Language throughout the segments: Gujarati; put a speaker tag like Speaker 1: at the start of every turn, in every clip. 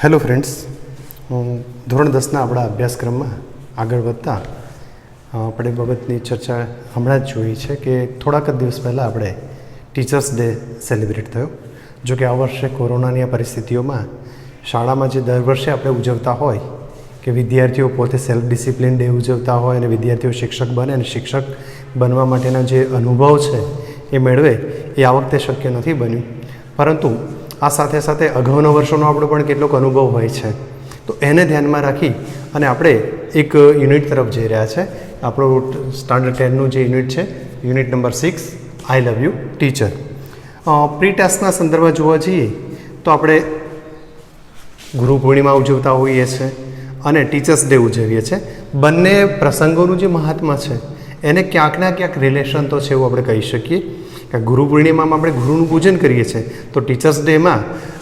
Speaker 1: હેલો ફ્રેન્ડ્સ, ધોરણ 10ના આપણા અભ્યાસક્રમમાં આગળ વધતા આપણે બાબતની ચર્ચા હમણાં જ જોઈ છે કે થોડાક જ દિવસ પહેલાં આપણે ટીચર્સ ડે સેલિબ્રેટ થયો. જો કે આ વર્ષે કોરોનાની પરિસ્થિતિઓમાં શાળામાં જે દર વર્ષે આપણે ઉજવતા હોય કે વિદ્યાર્થીઓ પોતે સેલ્ફ ડિસિપ્લિન ડે ઉજવતા હોય અને વિદ્યાર્થીઓ શિક્ષક બને અને શિક્ષક બનવા માટેના જે અનુભવ છે એ મેળવે એ આ વખતે શક્ય નથી બન્યું. પરંતુ આ સાથે સાથે અગાઉના વર્ષોનો આપણો પણ કેટલોક અનુભવ હોય છે, તો એને ધ્યાનમાં રાખી અને આપણે એક યુનિટ તરફ જઈ રહ્યા છે. આપણું સ્ટાન્ડર્ડ 10નું જે યુનિટ છે, unit number 6, I love you teacher. Pre ટેસ્ટના સંદર્ભમાં જોવા જઈએ તો આપણે ગુરુ પૂર્ણિમા ઉજવતા હોઈએ છીએ અને ટીચર્સ ડે ઉજવીએ છીએ. બંને પ્રસંગોનું જે મહાત્મા છે એને ક્યાંક ના ક્યાંક રિલેશન તો છે એવું આપણે કહી શકીએ. ગુરુ પૂર્ણિમામાં આપણે ગુરુનું પૂજન કરીએ છીએ, તો ટીચર્સ ડેમાં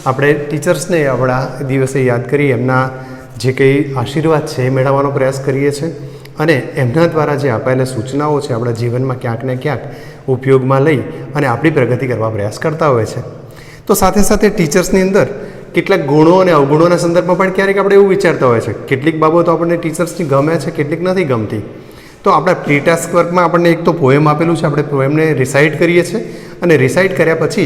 Speaker 1: આપણે ટીચર્સને આપણા દિવસે યાદ કરી એમના જે કંઈ આશીર્વાદ છે એ મેળવવાનો પ્રયાસ કરીએ છીએ અને એમના દ્વારા જે અપાયેલા સૂચનાઓ છે આપણા જીવનમાં ક્યાંક ને ક્યાંક ઉપયોગમાં લઈ અને આપણી પ્રગતિ કરવા પ્રયાસ કરતા હોય છે. તો સાથે સાથે ટીચર્સની અંદર કેટલાક ગુણો અને અવગુણોના સંદર્ભમાં પણ ક્યારેક આપણે એવું વિચારતા હોય છે. કેટલીક બાબતો આપણને ટીચર્સની ગમે છે, કેટલીક નથી ગમતી. તો આપણા પ્રી ટેસ્ટ વર્કમાં આપણને એક તો પોએમ આપેલું છે, આપણે પોએમને રિસાઇટ કરીએ છીએ અને રિસાઇટ કર્યા પછી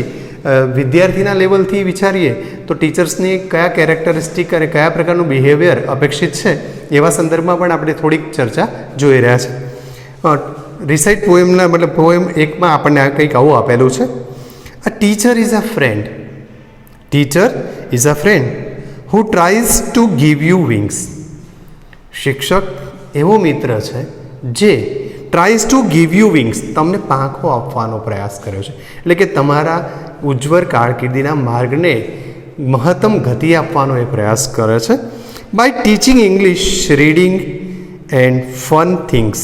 Speaker 1: વિદ્યાર્થીના લેવલથી વિચારીએ તો ટીચર્સની કયા કેરેક્ટરિસ્ટિક અને કયા પ્રકારનું બિહેવિયર અપેક્ષિત છે એવા સંદર્ભમાં પણ આપણે થોડીક ચર્ચા જોઈ રહ્યા છે. રિસાઇટ પોએમના મતલબ પોએમ એકમાં આપણને કંઈક આવું આપેલું છે: a teacher is a friend, teacher is a friend who tries to give you wings. શિક્ષક એવો મિત્ર છે જે tries to give you wings, તમને પાંખો આપવાનો પ્રયાસ કર્યો છે. એટલે કે તમારા ઉજ્જવળ કારકિર્દીના માર્ગને મહત્તમ ગતિ આપવાનો એ પ્રયાસ કરે છે. By teaching English, reading and fun things.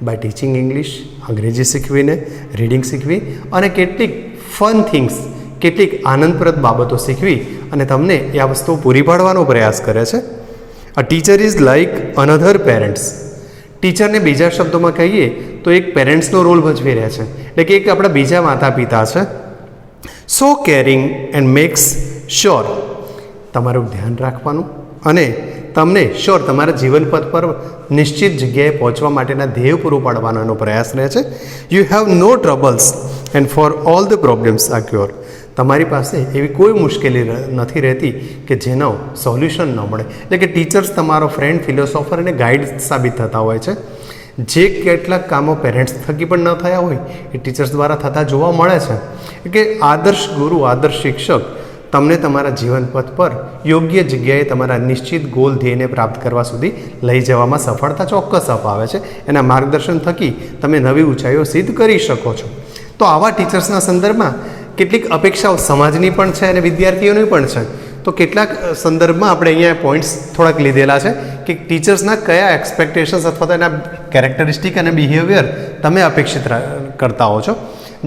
Speaker 1: By teaching English, અંગ્રેજી શીખવીને, રીડિંગ શીખવી અને કેટલીક ફન થિંગ્સ, કેટલીક આનંદપ્રદ બાબતો શીખવી અને તમને એ આ વસ્તુઓ પૂરી પાડવાનો પ્રયાસ કરે છે. A teacher is like another parents. ટીચરને બીજા શબ્દોમાં કહીએ તો એક પેરેન્ટ્સનો રોલ ભજવી રહ્યા છે, એટલે કે એક આપણા બીજા માતા પિતા છે. સો કેરિંગ એન્ડ મેક્સ શ્યોર, તમારું ધ્યાન રાખવાનું અને તમને શ્યોર તમારા જીવનપથ પર નિશ્ચિત જગ્યાએ પહોંચવા માટેના ધ્યેય પૂરું પાડવાનો એનો પ્રયાસ રહે છે. You have no troubles and for all the problems are cure. તમારી પાસે એવી કોઈ મુશ્કેલી નથી રહેતી કે જેનો સોલ્યુશન ન મળે. એટલે કે ટીચર્સ તમારો ફ્રેન્ડ, ફિલોસોફર અને ગાઈડ સાબિત થતા હોય છે. જે કેટલાક કામો પેરેન્ટ્સ થકી પણ ન થયા હોય એ ટીચર્સ દ્વારા થતા જોવા મળે છે. કે આદર્શ ગુરુ, આદર્શ શિક્ષક તમને તમારા જીવનપથ પર યોગ્ય જગ્યાએ તમારા નિશ્ચિત ગોલ ધ્યેયને પ્રાપ્ત કરવા સુધી લઈ જવામાં સફળતા ચોક્કસ અપાવે છે. એના માર્ગદર્શન થકી તમે નવી ઊંચાઈઓ સિદ્ધ કરી શકો છો. તો આવા ટીચર્સના સંદર્ભમાં કેટલીક અપેક્ષાઓ સમાજની પણ છે અને વિદ્યાર્થીઓની પણ છે. તો કેટલાક સંદર્ભમાં આપણે અહીંયા પોઈન્ટ્સ થોડાક લીધેલા છે કે ટીચર્સના કયા એક્સપેક્ટેશન્સ અથવા તો એના કેરેક્ટરિસ્ટિક અને બિહેવિયર તમે અપેક્ષિત કરતા હો છો.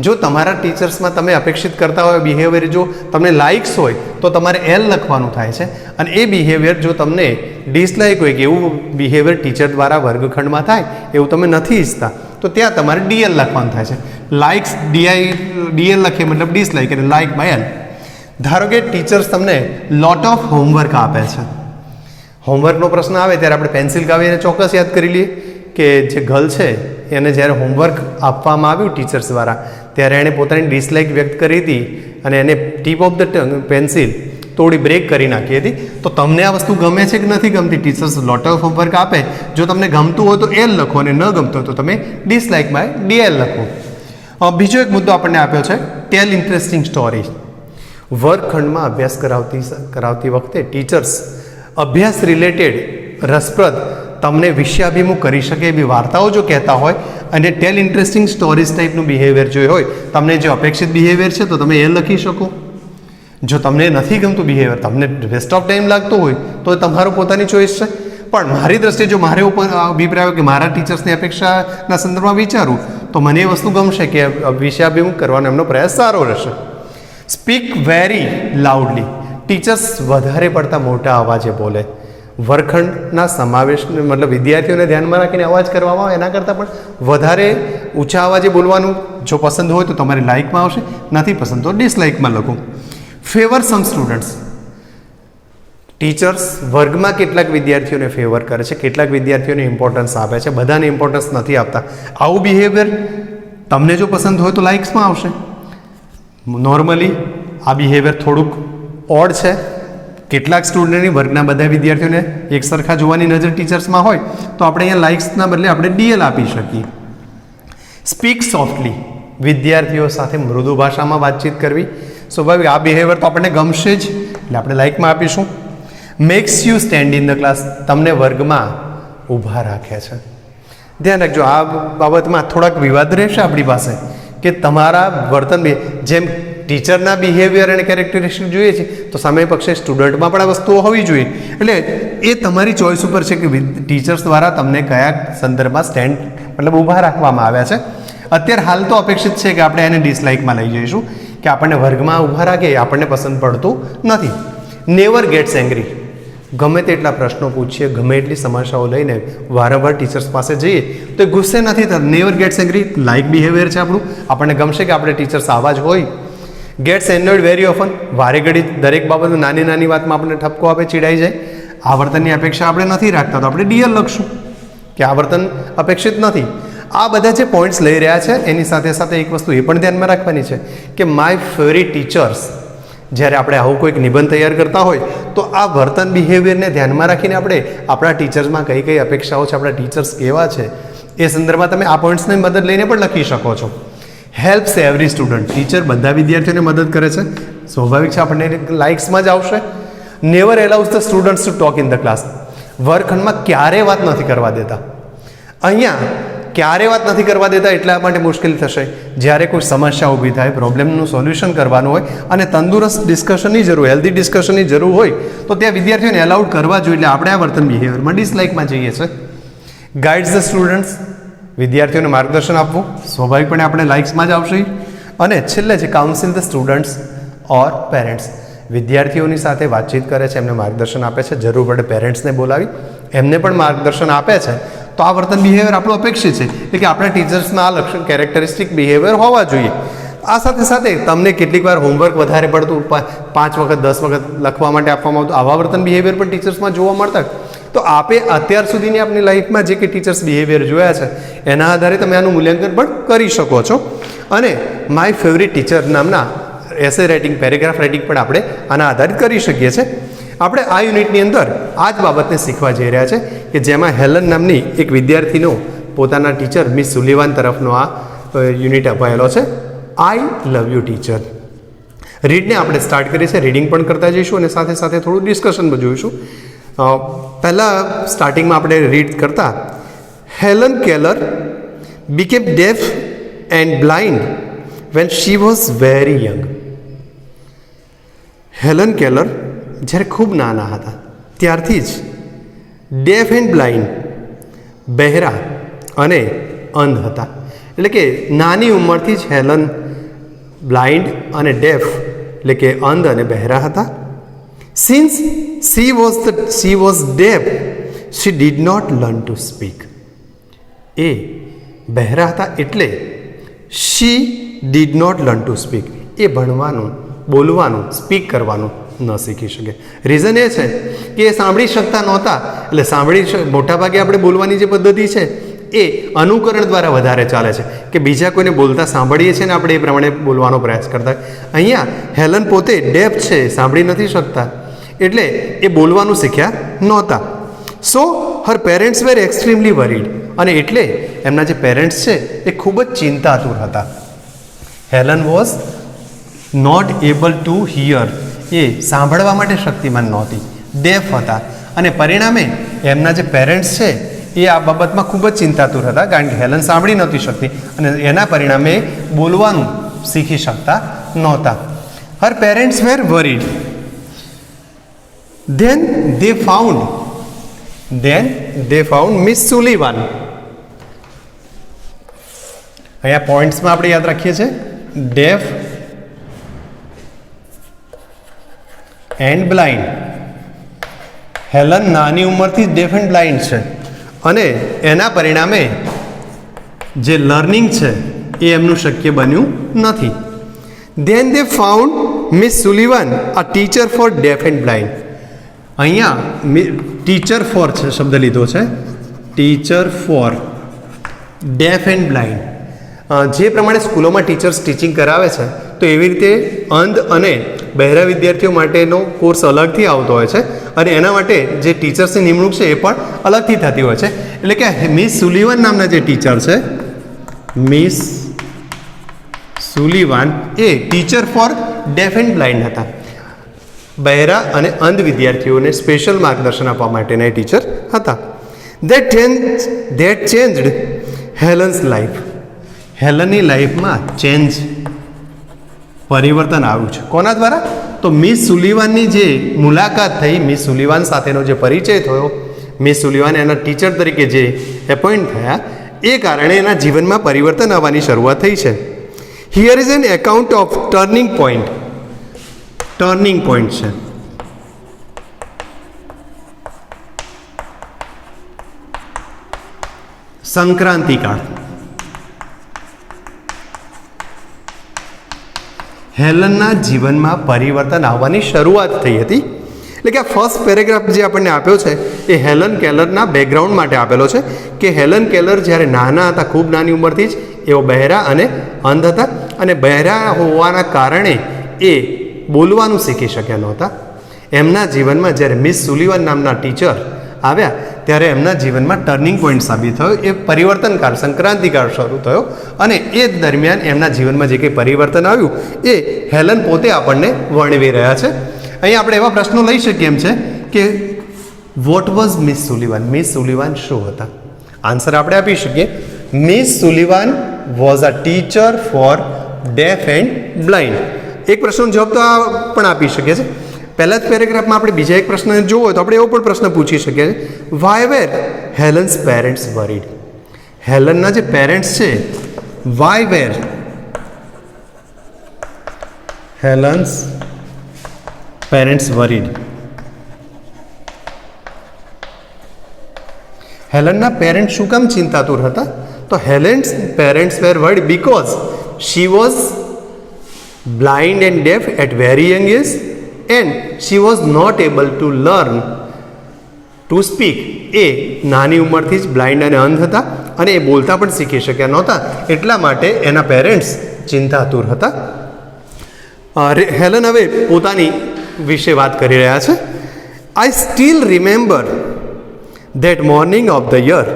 Speaker 1: જો તમારા ટીચર્સમાં તમે અપેક્ષિત કરતા હોય બિહેવિયર જો તમને લાઇક્સ હોય તો તમારે એલ લખવાનું થાય છે, અને એ બિહેવિયર જો તમને ડિસલાઇક હોય કે એવું બિહેવિયર ટીચર દ્વારા વર્ગખંડમાં થાય એવું તમે નથી ઈચ્છતા તો ત્યાં તમારે ડીએલ લખવાનું થાય છે. લાઇક્સ ડીએલ લખીએ મતલબ ડિસલાઇક અને લાઇક બાય એલ. ધારો કે ટીચર્સ તમને લોટ ઓફ હોમવર્ક આપે છે. હોમવર્કનો પ્રશ્ન આવે ત્યારે આપણે પેન્સિલ કાવીને ચોક્કસ યાદ કરી લઈએ કે જે ગર્લ છે એને જ્યારે હોમવર્ક આપવામાં આવ્યું ટીચર્સ દ્વારા ત્યારે એણે પોતાની ડિસલાઇક વ્યક્ત કરી હતી અને એને ટીપ ઓફ ધ પેન્સિલ થોડી બ્રેક કરી નાખી હતી. તો તમને આ વસ્તુ ગમે છે કે નથી ગમતી? ટીચર્સ લોટ ઓફ હોમવર્ક આપે, જો તમને ગમતું હોય તો એલ લખો અને ન ગમતું હોય તો તમે ડિસલાઇક બાય ડીએલ લખો. બીજો એક મુદ્દો આપણને આપ્યો છે, ટેલ ઇન્ટરેસ્ટિંગ સ્ટોરી. વર્ગખંડમાં અભ્યાસ કરાવતી વખતે ટીચર્સ અભ્યાસ રિલેટેડ રસપ્રદ તમને વિષયાભિમુખ કરી શકે એવી વાર્તાઓ જો કહેતા હોય અને ટેલ ઇન્ટરેસ્ટિંગ સ્ટોરીઝ ટાઈપનું બિહેવિયર જો હોય, તમને જે અપેક્ષિત બિહેવિયર છે તો તમે એ લખી શકો. જો તમને નથી ગમતું બિહેવિયર, તમને વેસ્ટ ઓફ ટાઈમ લાગતો હોય તો તમારો પોતાની ચોઈસ છે. પણ મારી દ્રષ્ટિએ જો મારે ઉપર અભિપ્રાય કે મારા ટીચર્સની અપેક્ષાના સંદર્ભમાં વિચારું તો મને એ વસ્તુ ગમશે કે વિષયાભિમુખ કરવાનો એમનો પ્રયાસ સારો રહેશે. Speak very loudly. ટીચર્સ વધારે પડતા મોટા અવાજે બોલે. વર્ગખંડના સમાવેશને મતલબ વિદ્યાર્થીઓને ધ્યાનમાં રાખીને અવાજ કરવામાં આવે એના કરતાં પણ વધારે ઊંચા અવાજે બોલવાનું જો પસંદ હોય તો તમારી લાઇકમાં આવશે, નથી પસંદ તો ડિસલાઇકમાં લખો. ફેવર સમ સ્ટુડન્ટ્સ. ટીચર્સ વર્ગમાં કેટલાક વિદ્યાર્થીઓને ફેવર કરે છે, કેટલાક વિદ્યાર્થીઓને ઇમ્પોર્ટન્સ આપે છે, બધાને ઇમ્પોર્ટન્સ નથી આપતા. આવું બિહેવિયર તમને જો પસંદ હોય તો લાઇક્સમાં આવશે. નોર્મલી આ બિહેવિયર થોડુંક ઓડ છે. કેટલાક સ્ટુડન્ટની વર્ગના બધા વિદ્યાર્થીઓને એક સરખા જોવાની નજર ટીચર્સમાં હોય તો આપણે અહીંયા લાઇક્સના બદલે આપણે DL આપી શકીએ. સ્પીક સોફ્ટલી, વિદ્યાર્થીઓ સાથે મૃદુ ભાષામાં વાતચીત કરવી. સ્વાભાવિક આ બિહેવિયર તો આપણને ગમશે જ, એટલે આપણે લાઇકમાં આપીશું. Makes you stand in the class, તમને વર્ગમાં ઊભા રાખે છે. ધ્યાન રાખજો, આ બાબતમાં થોડાક વિવાદ રહેશે આપણી પાસે કે તમારા વર્તન જેમ ટીચરના બિહેવિયર અને કેરેક્ટરિસ્ટિક જોઈએ છે તો સામે પક્ષે સ્ટુડન્ટમાં પણ આ વસ્તુઓ હોવી જોઈએ. એટલે એ તમારી ચોઈસ ઉપર છે કે ટીચર્સ દ્વારા તમને કયા સંદર્ભમાં સ્ટેન્ડ મતલબ ઊભા રાખવામાં આવ્યા છે. અત્યારે હાલ તો અપેક્ષિત છે કે આપણે એને ડિસલાઇકમાં લઈ જઈશું કે આપણને વર્ગમાં ઊભા રાખે એ આપણને પસંદ પડતું નથી. નેવર ગેટ્સ એંગ્રી, ગમે તેટલા પ્રશ્નો પૂછીએ, ગમે એટલી સમસ્યાઓ લઈને વારંવાર ટીચર્સ પાસે જઈએ તો એ ગુસ્સે નથી થતા. Never gets angry like behaviour છે આપણું, આપણને ગમશે કે આપણે ટીચર્સ આવા જ હોય. ગેટ્સ એનોયડ વેરી ઓફન, વારે ઘડી દરેક બાબત નાની નાની વાતમાં આપણને ઠપકો આપે, ચીડાઈ જાય. આ વર્તનની અપેક્ષા આપણે નથી રાખતા તો આપણે DL લખશું કે આ વર્તન અપેક્ષિત નથી. આ બધા જે પોઈન્ટ્સ લઈ રહ્યા છે એની સાથે સાથે એક વસ્તુ એ પણ ધ્યાનમાં રાખવાની છે કે માય ફેવરિટ ટીચર્સ, જ્યારે આપણે આવું કોઈક નિબંધ તૈયાર કરતા હોય તો આ વર્તન બિહેવિયરને ધ્યાનમાં રાખીને આપણે આપણા ટીચર્સમાં કઈ કઈ અપેક્ષાઓ છે, આપણા ટીચર્સ કેવા છે એ સંદર્ભમાં તમે આ પોઈન્ટ્સની મદદ લઈને પણ લખી શકો છો. હેલ્પ્સ એવરી સ્ટુડન્ટ, ટીચર બધા વિદ્યાર્થીઓને મદદ કરે છે. સ્વાભાવિક છે આપણને લાઇક્સમાં જ આવશે. Never allows the students to talk in the class, વર્ગખંડમાં ક્યારેય વાત નથી કરવા દેતા. અહીંયા ક્યારે વાત નથી કરવા દેતા એટલા માટે મુશ્કેલ થશે જ્યારે કોઈ સમસ્યા ઊભી થાય, પ્રોબ્લેમનું સોલ્યુશન કરવાનું હોય અને તંદુરસ્ત ડિસ્કશનની જરૂર, હેલ્ધી ડિસ્કશનની જરૂર હોય તો ત્યાં વિદ્યાર્થીઓને એલાઉડ કરવા જોઈએ. એટલે આપણે આ વર્તન બિહેવિયરમાં ડિસલાઇકમાં જઈએ છીએ. ગાઈડ્સ ધ સ્ટુડન્ટ્સ, વિદ્યાર્થીઓને માર્ગદર્શન આપવું, સ્વાભાવિકપણે આપણે લાઇક્સમાં જ આવશે. અને છેલ્લે છે council the students or parents, વિદ્યાર્થીઓની સાથે વાતચીત કરે છે, એમને માર્ગદર્શન આપે છે, જરૂર પડે પેરેન્ટ્સને બોલાવી એમને પણ માર્ગદર્શન આપે છે. તો આ વર્તન બિહેવિયર આપણું અપેક્ષિત છે એટલે કે આપણા ટીચર્સમાં આ લક્ષણ કેરેક્ટરિસ્ટિક બિહેવિયર હોવા જોઈએ. આ સાથે સાથે તમને કેટલીક વાર હોમવર્ક વધારે પડતું 5 વખત 10 વખત લખવા માટે આપવામાં આવતું, આવા વર્તન બિહેવિયર પણ ટીચર્સમાં જોવા મળતા. તો આપે અત્યાર સુધીની આપણી લાઈફમાં જે કે ટીચર્સ બિહેવિયર જોયા છે એના આધારે તમે આનું મૂલ્યાંકન પણ કરી શકો છો. અને માય ફેવરિટ ટીચર નામના એસે રાઇટિંગ, પેરેગ્રાફ રાઇટિંગ પણ આપણે આના આધારિત કરી શકીએ છીએ. આપણે આ યુનિટની અંદર આ જ બાબતને શીખવા જઈ રહ્યા છે કે જેમાં હેલન નામની એક વિદ્યાર્થીનો પોતાના ટીચર મિસ સુલિવાન તરફનો આ યુનિટ અપાયેલો છે, આઈ લવ યુ ટીચર. રીડને આપણે સ્ટાર્ટ કરીએ છીએ, રીડિંગ પણ કરતા જઈશું અને સાથે સાથે થોડું ડિસ્કશન પણ જોઈશું. પહેલાં સ્ટાર્ટિંગમાં આપણે રીડ કરતા, Helen Keller became deaf and blind when she was very young. Helen Keller જ્યારે ખૂબ નાના હતા ત્યારથી જ ડેફ એન્ડ બ્લાઇન્ડ, બહેરા અને અંધ હતા. એટલે કે નાની ઉંમરથી જ હેલન બ્લાઇન્ડ અને ડેફ એટલે કે અંધ અને બહેરા હતા. Since she was deaf, she did not learn to speak. એ બહેરા હતા એટલે she did not learn to speak, એ ભણવાનું, બોલવાનું, સ્પીક કરવાનું ન શીખી શકે. રીઝન એ છે કે એ સાંભળી શકતા નહોતા. એટલે મોટાભાગે આપણે બોલવાની જે પદ્ધતિ છે એ અનુકરણ દ્વારા વધારે ચાલે છે કે બીજા કોઈને બોલતા સાંભળીએ છીએ ને આપણે એ પ્રમાણે બોલવાનો પ્રયાસ કરતા. અહીંયા હેલન પોતે ડેફ છે, સાંભળી નથી શકતા એટલે એ બોલવાનું શીખ્યા નહોતા. સો હર પેરેન્ટ્સ વેર એક્સ્ટ્રીમલી વરીડ, અને એટલે એમના જે પેરેન્ટ્સ છે એ ખૂબ જ ચિંતાતુર હતા. Helen was not able to hear, એ સાંભળવા માટે શક્તિમાન નહોતી, ડેફ હતા. અને પરિણામે એમના જે પેરેન્ટ્સ છે એ આ બાબતમાં ખૂબ જ ચિંતાતુર હતા કારણ કે હેલન સાંભળી નહોતી શકતી અને એના પરિણામે બોલવાનું શીખી શકતા નહોતા. Her parents were worried. Then they found Miss Sullivan. અહીંયા પોઈન્ટ્સમાં આપણે યાદ રાખીએ છીએ ડેફ એન્ડ બ્લાઇન્ડ. હેલન નાની ઉંમરથી ડેફ એન્ડ બ્લાઇન્ડ છે અને એના પરિણામે જે લર્નિંગ છે એ એમનું શક્ય બન્યું નથી. Then they found Miss Sullivan, a teacher for deaf and blind. અહીંયા ટીચર ફોર છે શબ્દ લીધો છે, teacher for deaf and blind. જે પ્રમાણે સ્કૂલોમાં ટીચર્સ ટીચિંગ કરાવે છે તો એવી રીતે અંધ અને બહેરા વિદ્યાર્થીઓ માટેનો કોર્સ અલગથી આવતો હોય છે અને એના માટે જે ટીચર્સની નિમણૂક છે એ પણ અલગથી થતી હોય છે. એટલે કે મિસ સુલિવાન નામના જે ટીચર છે, મિસ સુલિવાન એ teacher for deaf and blind હતા. બહેરા અને અંધ વિદ્યાર્થીઓને સ્પેશિયલ માર્ગદર્શન આપવા માટેના એ ટીચર હતા. That changed Helen's life. હેલનની લાઈફમાં પરિવર્તન આવ્યું છે. કોના દ્વારા? તો મિસ સુલિવાનની જે મુલાકાત થઈ, મિસ સુલિવાન સાથેનો જે પરિચય થયો, મિસ સુલિવાન એના ટીચર તરીકે જે એપોઇન્ટ થયા, એ કારણે એના જીવનમાં પરિવર્તન આવવાની શરૂઆત થઈ છે. Here is an account of turning point. Turning point છે. સંક્રાંતિકાળ. હેલનના જીવનમાં પરિવર્તન આવવાની શરૂઆત થઈ હતી. એટલે કે આ ફર્સ્ટ પેરેગ્રાફ જે આપણને આપ્યો છે એ હેલન કેલરના બેકગ્રાઉન્ડ માટે આપેલો છે કે હેલન કેલર જ્યારે નાના હતા, ખૂબ નાની ઉંમરથી જ એઓ બહેરા અને અંધ હતા અને બહેરા હોવાના કારણે એ બોલવાનું શીખી શક્યા નહોતા. એમના જીવનમાં જ્યારે મિસ સુલિવાન નામના ટીચર આવ્યા ત્યારે એમના જીવનમાં ટર્નિંગ પોઈન્ટ સાબિત થયો. એ પરિવર્તનકાળ, સંક્રાંતિકાળ શરૂ થયો અને એ દરમિયાન એમના જીવનમાં જે કંઈ પરિવર્તન આવ્યું એ હેલન પોતે આપણને વર્ણવી રહ્યા છે. અહીં આપણે એવા પ્રશ્નો લઈ શકીએ એમ છે કે vote was Miss Sullivan? Miss Sullivan શું હતા? આન્સર આપણે આપી શકીએ, miss Sullivan was a teacher for deaf and blind. એક પ્રશ્નનો જવાબ તો આ પણ આપી શકીએ છીએ. પહેલા જ પેરેગ્રાફમાં આપણે બીજા એક પ્રશ્ન જોવો હોય તો આપણે એવો પણ પ્રશ્ન પૂછી શકીએ છીએ, why were Helen's parents worried? હેલનના જે પેરેન્ટ્સ છે, why were Helen's parents worried? હેલનના પેરેન્ટ્સ શું કામ ચિંતાતુર હતા? તો Helen's parents were worried because she was blind and deaf at very young age and she was not able to learn to speak. એ નાની ઉંમરથી જ બ્લાઇન્ડ અને અંધ હતા અને એ બોલતા પણ શીખી શક્યા નહોતા, એટલા માટે એના પેરેન્ટ્સ ચિંતાતુર હતા. હેલન હવે પોતાની વિશે વાત કરી રહ્યા છે. I still remember that morning of the year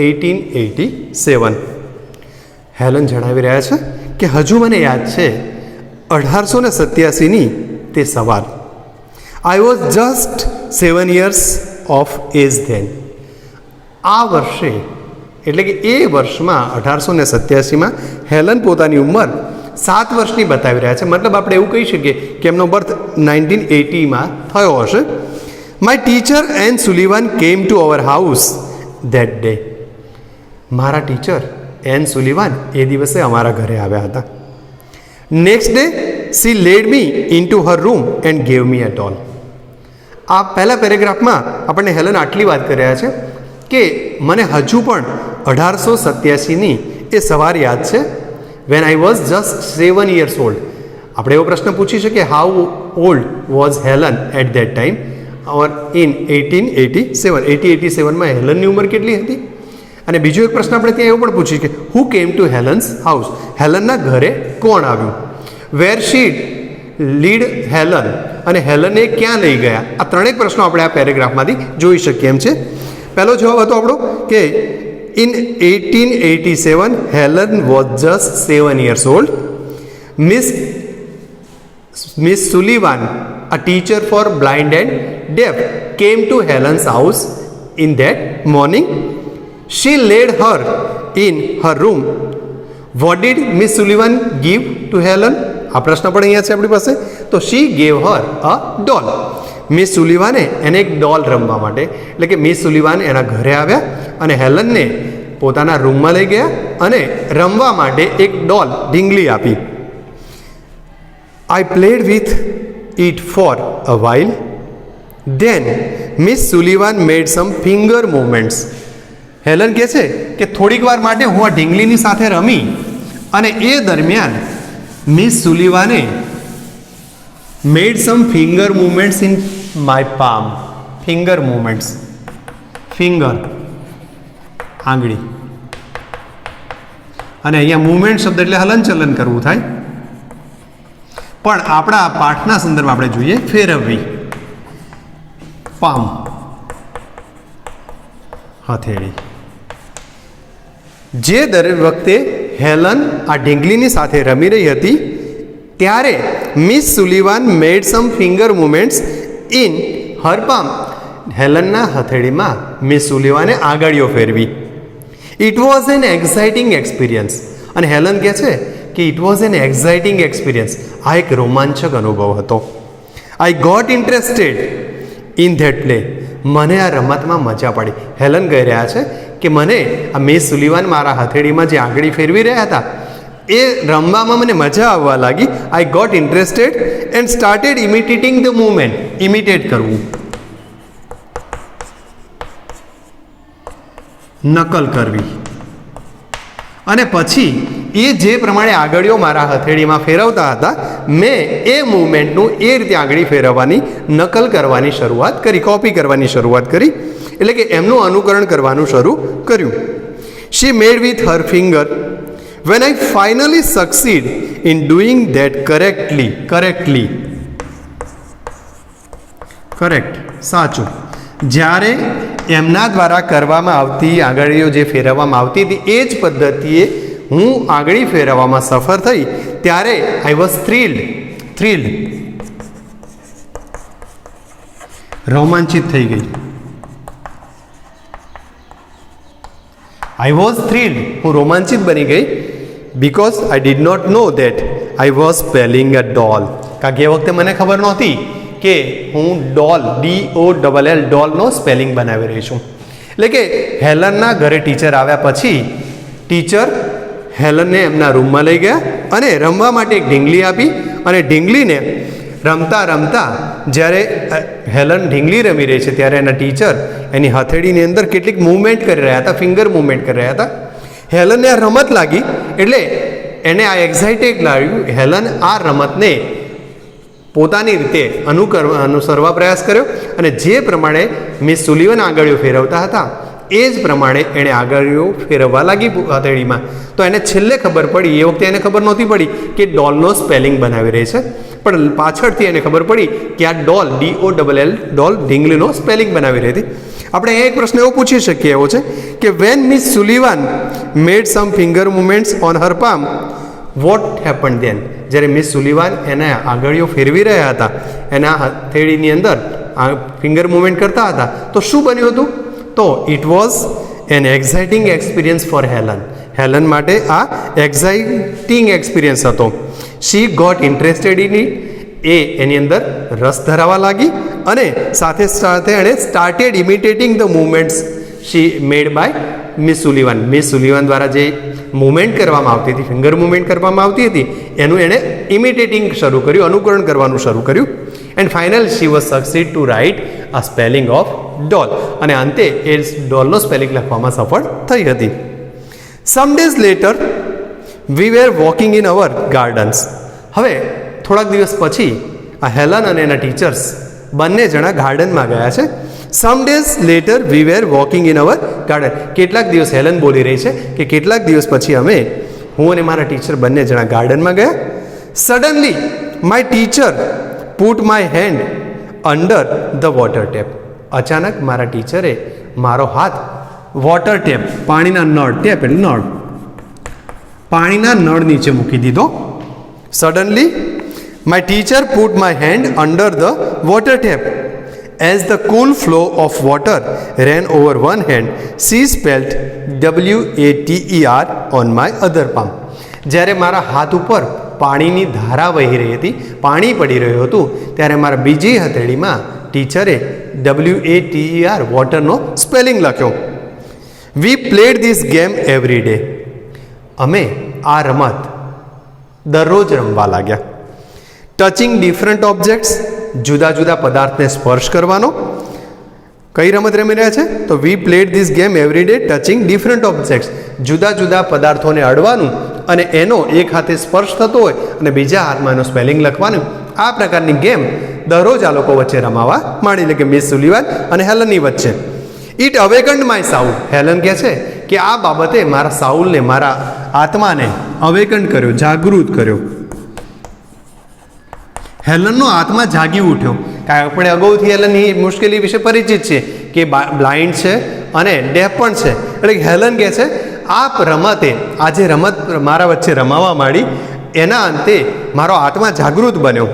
Speaker 1: 1887. Helen જણાવી રહ્યા છે કે હજુ મને યાદ છે 1887ની તે સવાર. I was just 7 years of age then. આ વર્ષે એટલે કે એ વર્ષમાં 1887માં હેલન પોતાની ઉંમર 7 વર્ષની બતાવી રહ્યા છે. મતલબ આપણે એવું કહી શકીએ કે એમનો બર્થ 1980માં થયો હશે. My teacher Anne Sullivan came to our house that day. મારા ટીચર એન સુલિવાન એ દિવસે અમારા ઘરે આવ્યા હતા. Next day she led me into her room and gave me a doll. આ પહેલા પેરેગ્રાફમાં આપણને હેલન આટલી વાત કરી રહ્યા છે કે મને હજુ પણ 1887ની એ સવાર યાદ છે, when I was just 7 years old. આપણે એવો પ્રશ્ન પૂછી શકીએ, how old was Helen at that time or in 1887માં હેલનની ઉંમર કેટલી હતી? અને બીજો એક પ્રશ્ન આપણે ત્યાં એવો પણ પૂછીએ કે હુ કેમ ટુ હેલન્સ હાઉસ? હેલનના ઘરે કોણ આવ્યું? વેર શી લીડ હેલન? અને હેલને ક્યાં લઈ ગયા? આ ત્રણેક પ્રશ્નો આપણે આ પેરેગ્રાફમાંથી જોઈ શકીએ એમ છે. પહેલો જવાબ હતો આપણો કે in 1887 Helen was just 7 years old. Miss Sullivan, a teacher for blind and deaf, came to Helen's house in that morning. She laid her in her room. What did Miss Sullivan give to Helen? આ પ્રશ્ન પણ અહીંયા છે આપણી પાસે. તો she gave her a doll. Miss સુલિવાને એને એક ડોલ રમવા માટે, એટલે કે મિસ સુલિવાન એના ઘરે આવ્યા અને હેલનને પોતાના રૂમમાં લઈ ગયા અને રમવા માટે એક ડોલ ઢીંગલી આપી. I played with it for a while. Then Miss Sullivan made some finger movements. Helen કહે છે કે થોડીક વાર માટે હું આ ઢીંગલીની સાથે રમી અને એ દરમિયાન મિસ સુલિવાને made some finger movements in my palm. Finger movements, finger આંગળી, અને અહીંયા મૂવમેન્ટ શબ્દ એટલે હલનચલન કરવું થાય, પણ આપણા પાઠના સંદર્ભમાં આપણે જોઈએ ફેરવવી, પામ હથેળી. જે દરેક વખતે હેલન આ ઢીંગલીની સાથે રમી રહી હતી ત્યારે Miss Sullivan made some finger movements in her palm. હેલનના હથેળીમાં મિસ સુલિવાને આંગળીઓ ફેરવી. It was an exciting experience. અને હેલન કહે છે કે it was an exciting experience. આ એક રોમાંચક અનુભવ હતો. I got interested in that play. મને આ રમતમાં મજા પડી. હેલન કહી રહ્યા છે કે મને આ મિસ સુલિવાન મારા હથેળીમાં જે આંગળી ફેરવી રહ્યા હતા એ રમવામાં મને મજા આવવા લાગી. I got interested and started imitating the movement. Imitate કરવું, નકલ કરવી. અને પછી એ જે પ્રમાણે આંગળીઓ મારા હથેળીમાં ફેરવતા હતા મેં એ મૂવમેન્ટનું એ રીતે આંગળી ફેરવવાની નકલ કરવાની શરૂઆત કરી, કોપી કરવાની શરૂઆત કરી, એટલે કે એમનું અનુકરણ કરવાનું શરૂ કર્યું. She made with her finger when I finally succeed in doing that correctly. correct, સાચું. જ્યારે એમના દ્વારા કરવામાં આવતી આંગળીઓ જે ફેરવવામાં આવતી હતી એ જ પદ્ધતિએ હું આંગળી ફેરવવામાં સફળ થઈ ત્યારે આઈ વોઝ થ્રિલ્ડ, રોમાંચિત થઈ ગઈ. આઈ વોઝ થ્રિલ્ડ, હું રોમાંચિત બની ગઈ. Because I did not know that I was spelling a doll. કારણ કે એ વખતે મને ખબર નહોતી કે હું ડોલ, DOLL ડોલનો સ્પેલિંગ બનાવી રહી છું. એટલે કે હેલનના ઘરે ટીચર આવ્યા પછી ટીચર હેલનને એમના રૂમમાં લઈ ગયા અને રમવા માટે એક ઢીંગલી આપી. અને ઢીંગલીને રમતા રમતા જ્યારે હેલન ઢીંગલી રમી રહી છે ત્યારે એના ટીચર એની હથેળીની અંદર કેટલીક મૂવમેન્ટ કરી રહ્યા હતા, ફિંગર મૂવમેન્ટ કરી રહ્યા હતા. હેલનને આ રમત લાગી એટલે એને આ એક્સાઇટેડ લાગ્યું. હેલન આ રમતને પોતાની રીતે અનુસરવા પ્રયાસ કર્યો અને જે પ્રમાણે મિસ સુલિવન આંગળીઓ ફેરવતા હતા એ જ પ્રમાણે એણે આંગળીઓ ફેરવવા લાગી હથેળીમાં. તો એને છેલ્લે ખબર પડી, એ વખતે એને ખબર નહોતી પડી કે ડોલનો સ્પેલિંગ બનાવી રહી છે, પણ પાછળથી એને ખબર પડી કે આ ડોલ, DOLL ડોલ ઢીંગલીનો સ્પેલિંગ બનાવી રહી હતી. આપણે એક પ્રશ્ન એવો પૂછી શકીએ એવો છે કે when Miss Sullivan made some finger movements on her palm what happen then. જ્યારે મિસ સુલિવાન એને આંગળીઓ ફેરવી રહ્યા હતા, એના હથેળીની અંદર ફિંગર મૂવમેન્ટ કરતા હતા, તો શું બન્યું હતું? તો it was an exciting experience for Helen. Helen માટે આ એક્સાઇટિંગ એક્સપિરિયન્સ હતો. She got interested in it. એ એની અંદર રસ ધરાવવા લાગી અને સાથે સાથે એણે started imitating the movements she made by Miss Sullivan. Miss Sullivan દ્વારા જે મૂવમેન્ટ કરવામાં આવતી હતી, ફિંગર મૂવમેન્ટ કરવામાં આવતી હતી, એનું એણે ઇમિટેટિંગ શરૂ કર્યું, અનુકરણ કરવાનું શરૂ કર્યું. And final she was succeed to write a spelling of doll. અને અંતે એ ડોલનો સ્પેલિંગ લખવામાં સફળ થઈ હતી. Some days later we were walking in our gardens. હવે થોડાક દિવસ પછી આ હેલન અને એના ટીચર્સ બંને જણા ગાર્ડનમાં ગયા છે. Some days later we were walking in our garden. કેટલાક દિવસ હેલન બોલી રહી છે કે કેટલાક દિવસ પછી હું અને મારા ટીચર બંને જણા ગાર્ડનમાં ગયા. Suddenly my teacher put my hand under the water tap. અચાનક મારા ટીચરે મારો હાથ વોટર ટેપ, પાણીના નળ, ટેપ એટલે નળ, પાણીના નળ નીચે મૂકી દીધો. Suddenly my teacher put my hand under the water tap. As the cool flow of water ran over one hand, she spelled WATER on my other palm. જ્યારે મારા હાથ ઉપર પાણીની ધારા વહી રહી હતી, પાણી પડી રહ્યું હતું, ત્યારે મારા બીજી હથેળીમાં ટીચરે WATER વોટરનો સ્પેલિંગ લખ્યો. We played this game every day. અમે આ રમત દરરોજ રમવા લાગ્યા. ટચિંગ ડિફરન્ટ ઓબ્જેક્ટ્સ, જુદા જુદા પદાર્થને સ્પર્શ કરવાનો. કઈ રમત રમી રહ્યા છે? તો we played this game every day touching different objects. જુદા જુદા પદાર્થોને અડવાનું અને એનો એક હાથે સ્પર્શ થતો હોય અને બીજા હાથમાં એનો સ્પેલિંગ લખવાનું. આ પ્રકારની ગેમ દરરોજ આ લોકો વચ્ચે રમાવા માંડી, એટલે કે મિસ સુલિવાન અને હેલનની વચ્ચે. It awakened my soul. Helen કહે છે કે આ બાબતે મારા સાઉલને, મારા આત્માને અવેકન્ડ કર્યો, જાગૃત કર્યો. હેલનનો આત્મા જાગી ઉઠ્યો. કારણ કે આપણે અગાઉથી હેલનની મુશ્કેલી વિશે પરિચિત છીએ કે બ્લાઇન્ડ છે અને ડેફ પણ છે. એટલે હેલન કહે છે આ રમતે, આ જે રમત મારા વચ્ચે રમાવા માંડી એના અંતે મારો આત્મા જાગૃત બન્યો.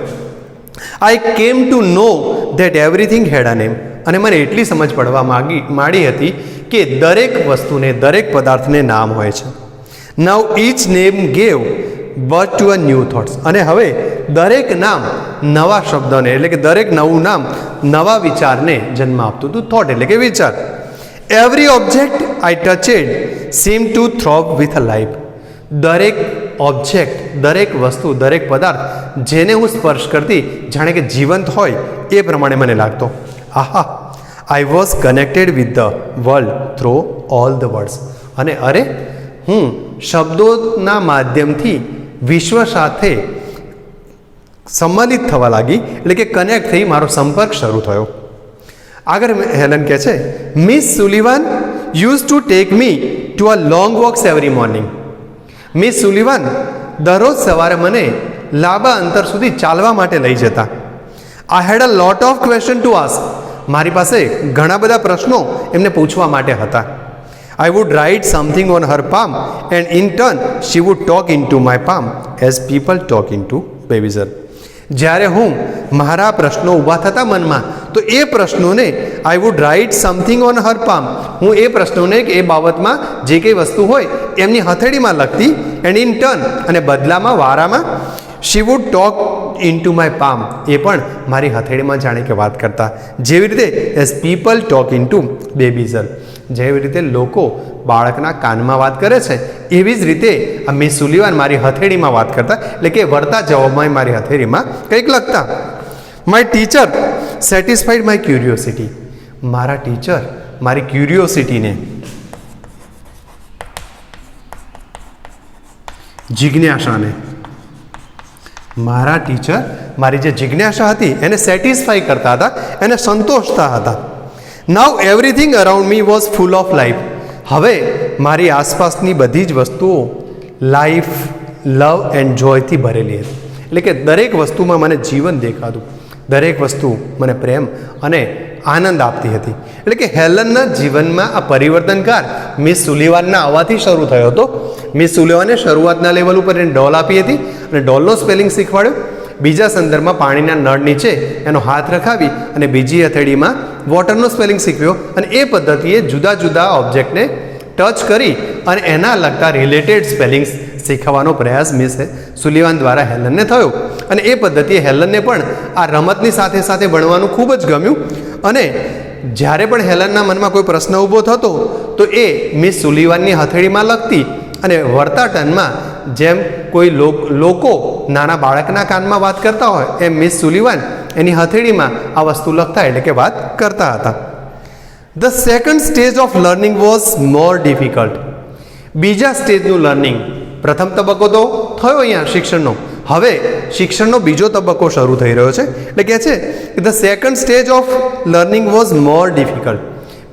Speaker 1: I came to know that everything had a name. અને મને એટલી સમજ પડવા માંડી હતી કે દરેક વસ્તુને, દરેક પદાર્થને નામ હોય છે. Now each name gave birth to a new thoughts. અને હવે દરેક નામ નવા શબ્દોને, એટલે કે દરેક નવું નામ નવા વિચારને જન્મ આપતું હતું. થોટ એટલે કે વિચાર. Every object I touched seem to throb with a life. દરેક ઓબ્જેક્ટ, દરેક વસ્તુ, દરેક પદાર્થ જેને હું સ્પર્શ કરતી જાણે કે જીવંત હોય એ પ્રમાણે મને લાગતો. આહા, I was connected with the world through all the words. અને અરે, હું શબ્દોના માધ્યમથી વિશ્વ સાથે સંમલિત થવા લાગી, એટલે કે કનેક્ટ થઈ, મારો સંપર્ક શરૂ થયો. આગળ હેલન કહે છે Miss Sullivan use to take me to a long walks every morning. Miss Sullivan દરરોજ સવારે મને લાંબા અંતર સુધી ચાલવા માટે લઈ જતા. I had a lot of question to ask. મારી પાસે ઘણા બધા પ્રશ્નો એમને પૂછવા માટે હતા. I would write something on her palm and in turn she would talk into my palm as people talk into babies. જ્યારે હું મારા પ્રશ્નો ઊભા થતા મનમાં તો એ પ્રશ્નોને I would write something on her palm, હું એ પ્રશ્નોને કે એ બાબતમાં જે કંઈ વસ્તુ હોય એમની હથેળીમાં લખતી. એન્ડ ઇન ટર્ન, અને બદલામાં, વારામાં, she would talk into my palm, એ પણ મારી હથેળીમાં જાણે કે વાત કરતા. જેવી રીતે as people talk into babies, જેવી રીતે લોકો બાળકના કાનમાં વાત કરે છે એવી જ રીતે આ મિસ સુલિવાન મારી હથેળીમાં વાત કરતા, એટલે કે વળતા જવાબમાં મારી હથેળીમાં કંઈક લખતા. My teacher satisfied my curiosity. મારા ટીચર મારી ક્યુરિયોસિટીને, જિજ્ઞાસાને, મારા ટીચર મારી જે જિજ્ઞાસા હતી એને સેટિસ્ફાઈ કરતા હતા, એને સંતોષતા હતા. Now everything around me was full of life. હવે મારી આસપાસની બધી જ વસ્તુઓ લાઈફ, લવ એન્ડ જોયથી ભરેલી હતી. એટલે કે દરેક વસ્તુમાં મને જીવન દેખાતું, દરેક વસ્તુ મને પ્રેમ અને આનંદ આપતી હતી. એટલે કે હેલનના જીવનમાં આ પરિવર્તનકાર મિસ સુલિવાનના આવવાથી શરૂ થયો હતો. મિસ સુલિવાને શરૂઆતના લેવલ ઉપર એને ડોલ આપી હતી અને ડોલનો સ્પેલિંગ શીખવાડ્યો. બીજા સંદર્ભમાં પાણીના નળ નીચે એનો હાથ રખાવી અને બીજી હથેળીમાં વોટરનો સ્પેલિંગ શીખવ્યો. અને એ પદ્ધતિએ જુદા જુદા ઓબ્જેક્ટને ટચ કરી અને એના લગતા રિલેટેડ સ્પેલિંગ્સ શીખવવાનો પ્રયાસ મિસ સુલિવાન દ્વારા હેલનને થયો. અને એ પદ્ધતિએ હેલનને પણ આ રમતની સાથે સાથે ભણવાનું ખૂબ જ ગમ્યું. અને જ્યારે પણ હેલનના મનમાં કોઈ પ્રશ્ન ઊભો થતો તો એ મિસ સુલિવાનની હથેળીમાં લખતી અને વળતા ટર્નમાં જેમ કોઈ લોકો નાના બાળકના કાનમાં વાત કરતા હોય એમ મિસ સુલિવાન એની હથેળીમાં આ વસ્તુ લખતા, એટલે કે વાત કરતા હતા. The second stage of learning was more difficult. બીજા સ્ટેજનું લર્નિંગ, પ્રથમ તબક્કો તો થયો અહીંયા શિક્ષણનો, હવે શિક્ષણનો બીજો તબક્કો શરૂ થઈ રહ્યો છે. એટલે કહે છે કે the second stage of learning was more difficult.